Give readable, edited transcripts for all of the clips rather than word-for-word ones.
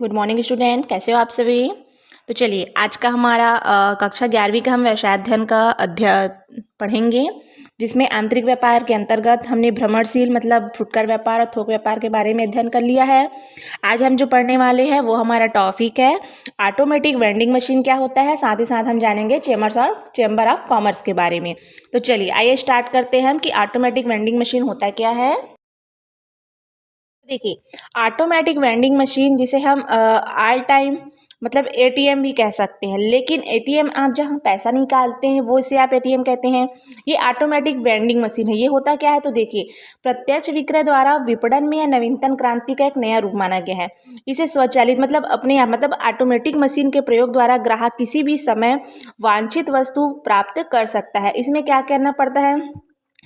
Good morning student, कैसे हो आप सभी। तो चलिए आज का हमारा कक्षा 11वीं का हम व्यवसाय अध्ययन का अध्याय पढ़ेंगे, जिसमें आंतरिक व्यापार के अंतर्गत हमने भ्रमणशील मतलब फुटकर व्यापार और थोक व्यापार के बारे में अध्ययन कर लिया है। आज हम जो पढ़ने वाले हैं वो हमारा टॉपिक है ऑटोमेटिक वेंडिंग मशीन क्या होता है, साथ ही साथ हम जानेंगे चेंबर ऑफ कॉमर्स के बारे में। तो चलिए आइए स्टार्ट करते हैं हम कि ऑटोमेटिक वेंडिंग मशीन होता क्या है। देखिए, ऑटोमेटिक वेंडिंग मशीन जिसे हम ऑल टाइम मतलब एटीएम भी कह सकते हैं, लेकिन एटीएम आप जहाँ पैसा निकालते हैं वो इसे आप एटीएम कहते हैं। ये ऑटोमेटिक वेंडिंग मशीन है। ये होता क्या है तो देखिए, प्रत्यक्ष विक्रय द्वारा विपणन में या नवीनतम क्रांति का एक नया रूप माना गया है। इसे स्वचालित मतलब अपने आप मतलब ऑटोमेटिक मशीन के प्रयोग द्वारा ग्राहक किसी भी समय वांछित वस्तु प्राप्त कर सकता है। इसमें क्या करना पड़ता है,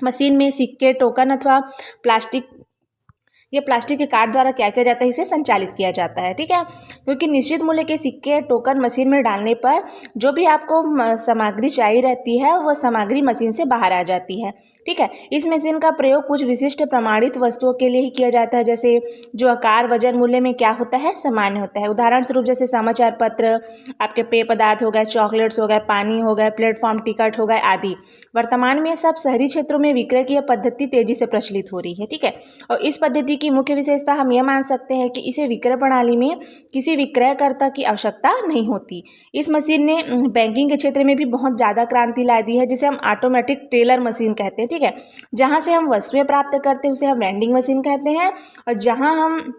मशीन में सिक्के, टोकन अथवा प्लास्टिक के कार्ड द्वारा क्या किया जाता है, इसे संचालित किया जाता है। ठीक है, क्योंकि निश्चित मूल्य के सिक्के टोकन मशीन में डालने पर जो भी आपको सामग्री चाहिए रहती है वह सामग्री मशीन से बाहर आ जाती है। ठीक है, इस मशीन का प्रयोग कुछ विशिष्ट प्रमाणित वस्तुओं के लिए ही किया जाता है, जैसे जो आकार वजन मूल्य में क्या होता है, सामान्य होता है। उदाहरण स्वरूप जैसे समाचार पत्र, आपके पेय पदार्थ हो गए, चॉकलेट्स हो गए, पानी हो गए, प्लेटफॉर्म टिकट हो गए आदि। वर्तमान में सब शहरी क्षेत्रों में विक्रय की यह पद्धति तेजी से प्रचलित हो रही है। ठीक है, और इस पद्धति की मुख्य विशेषता हम यह मान सकते हैं कि इसे विक्रय प्रणाली में किसी विक्रयकर्ता की आवश्यकता नहीं होती। इस मशीन ने बैंकिंग के क्षेत्र में भी बहुत ज़्यादा क्रांति ला दी है, जिसे हम ऑटोमेटिक टेलर मशीन कहते हैं। ठीक है, जहाँ से हम वस्तुएं प्राप्त करते हैं उसे हम वेंडिंग मशीन कहते हैं, और जहाँ हम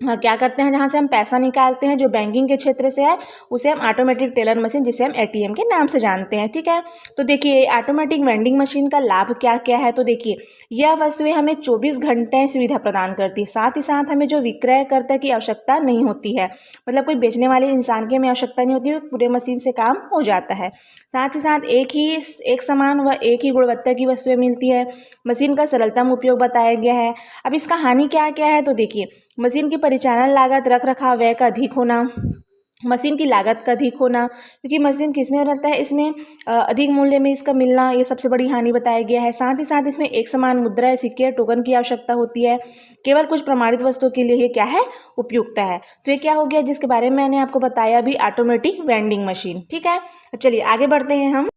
क्या करते हैं, जहाँ से हम पैसा निकालते हैं जो बैंकिंग के क्षेत्र से है उसे हम ऑटोमेटिक टेलर मशीन जिसे हम एटीएम के नाम से जानते हैं। ठीक है, तो देखिए ऑटोमेटिक वेंडिंग मशीन का लाभ क्या क्या है। तो देखिए, यह वस्तुएं हमें 24 घंटे सुविधा प्रदान करती है। साथ ही साथ हमें जो विक्रयकर्ता की आवश्यकता नहीं होती है, मतलब कोई बेचने वाले इंसान की हमें आवश्यकता नहीं होती है, पूरे मशीन से काम हो जाता है। साथ ही साथ एक समान व एक ही गुणवत्ता की वस्तुएं मिलती है। मशीन का सरलतम उपयोग बताया गया है। अब इसका हानि क्या क्या है तो देखिए, मशीन की परिचालन लागत, रख रखाव व्यय का अधिक होना, मशीन की लागत का अधिक होना, क्योंकि मशीन किसमें रहता है, इसमें अधिक मूल्य में इसका मिलना, ये सबसे बड़ी हानि बताया गया है। साथ ही साथ इसमें एक समान मुद्रा, सिक्के, टोकन की आवश्यकता होती है। केवल कुछ प्रमाणित वस्तुओं के लिए ये क्या है, उपयुक्त है। तो ये क्या हो गया जिसके बारे में मैंने आपको बताया भी, ऑटोमेटिक वेंडिंग मशीन। ठीक है, अब चलिए आगे बढ़ते हैं हम।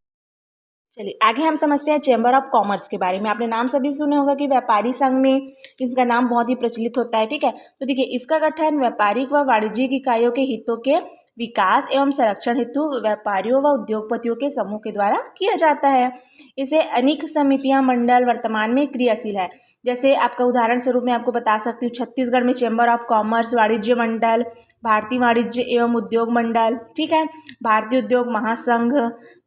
चलिए आगे हम समझते हैं चैम्बर ऑफ कॉमर्स के बारे में। आपने नाम सभी सुने होगा कि व्यापारी संघ में इसका नाम बहुत ही प्रचलित होता है। ठीक है, तो देखिए इसका गठन व्यापारिक व वाणिज्यिक इकाइयों के हितों के विकास एवं संरक्षण हेतु व्यापारियों व उद्योगपतियों के समूह के द्वारा किया जाता है। इसे अनेक समितियां मंडल वर्तमान में क्रियाशील है। जैसे आपका उदाहरण स्वरूप मैं आपको बता सकती हूँ, छत्तीसगढ़ में चैम्बर ऑफ कॉमर्स, वाणिज्य मंडल, भारतीय वाणिज्य एवं उद्योग मंडल, ठीक है, भारतीय उद्योग महासंघ,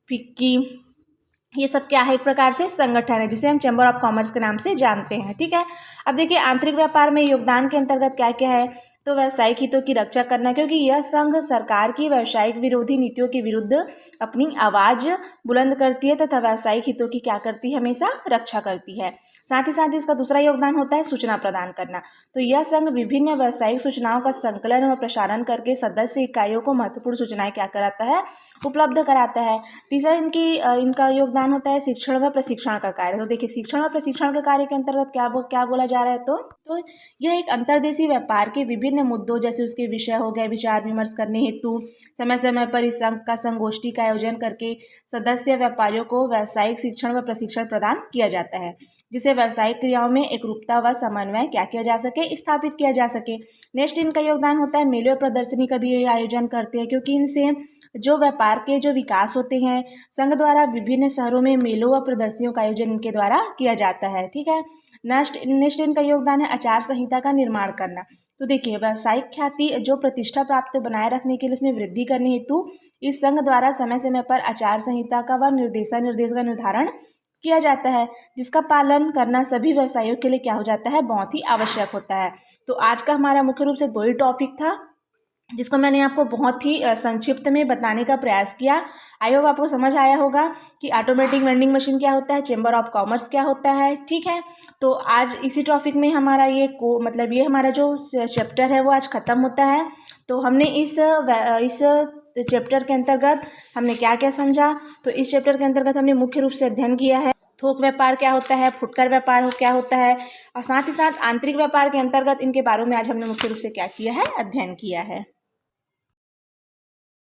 फिक्की, ये सब क्या है, एक प्रकार से संगठन है जिसे हम चैम्बर ऑफ कॉमर्स के नाम से जानते हैं। ठीक है, अब देखिए आंतरिक व्यापार में योगदान के अंतर्गत क्या क्या है, तो व्यावसायिक हितों की रक्षा करना, क्योंकि यह संघ सरकार की व्यावसायिक विरोधी नीतियों के विरुद्ध अपनी आवाज बुलंद करती है तथा व्यावसायिक हितों की क्या करती है, हमेशा रक्षा करती है। साथ ही साथ इसका दूसरा योगदान होता है सूचना प्रदान करना। तो यह संघ विभिन्न व्यावसायिक सूचनाओं का संकलन व प्रसारण करके सदस्य इकाइयों को महत्वपूर्ण सूचनाएं क्या कराता है, उपलब्ध कराता है। तीसरा इनका योगदान होता है शिक्षण व प्रशिक्षण का कार्य। तो देखिए शिक्षण व प्रशिक्षण के कार्य के अंतर्गत क्या बोला जा रहा है, तो यह एक अंतर्देशीय व्यापार के विभिन्न मुद्दों जैसे उसके विषय हो गए विचार विमर्श करने हेतु समय समय पर इस संघ का संगोष्ठी का आयोजन करके सदस्य व्यापारियों को व्यावसायिक शिक्षण व प्रशिक्षण प्रदान किया जाता है, जिसे व्यावसायिक क्रियाओं में एकरूपता व समन्वय क्या किया जा सके, स्थापित किया जा सके। नेक्स्ट इनका योगदान होता है मेले और प्रदर्शनी का भी आयोजन करते हैं, क्योंकि इनसे जो व्यापार के जो विकास होते हैं, संघ द्वारा विभिन्न शहरों में मेलों व प्रदर्शनियों का आयोजन इनके द्वारा किया जाता है। ठीक है, नेक्स्ट इनका योगदान है आचार संहिता का निर्माण करना। तो देखिए व्यावसायिक ख्याति जो प्रतिष्ठा प्राप्त बनाए रखने के लिए उसमें वृद्धि करने हेतु इस संघ द्वारा समय समय पर आचार संहिता का व निर्देश का निर्धारण किया जाता है, जिसका पालन करना सभी व्यवसायियों के लिए क्या हो जाता है, बहुत ही आवश्यक होता है। तो आज का हमारा मुख्य रूप से 2 ही टॉपिक था, जिसको मैंने आपको बहुत ही संक्षिप्त में बताने का प्रयास किया। आई होप आपको समझ आया होगा कि ऑटोमेटिक वेंडिंग मशीन क्या होता है, चैम्बर ऑफ कॉमर्स क्या होता है। ठीक है, तो आज इसी टॉपिक में हमारा ये हमारा जो चैप्टर है वो आज ख़त्म होता है। तो हमने इस चैप्टर के अंतर्गत हमने क्या क्या समझा, तो इस चैप्टर के अंतर्गत हमने मुख्य रूप से अध्ययन किया है थोक व्यापार क्या होता है, फुटकर व्यापार क्या होता है, और साथ ही साथ आंतरिक व्यापार के अंतर्गत इनके बारे में आज हमने मुख्य रूप से क्या किया है, अध्ययन किया है।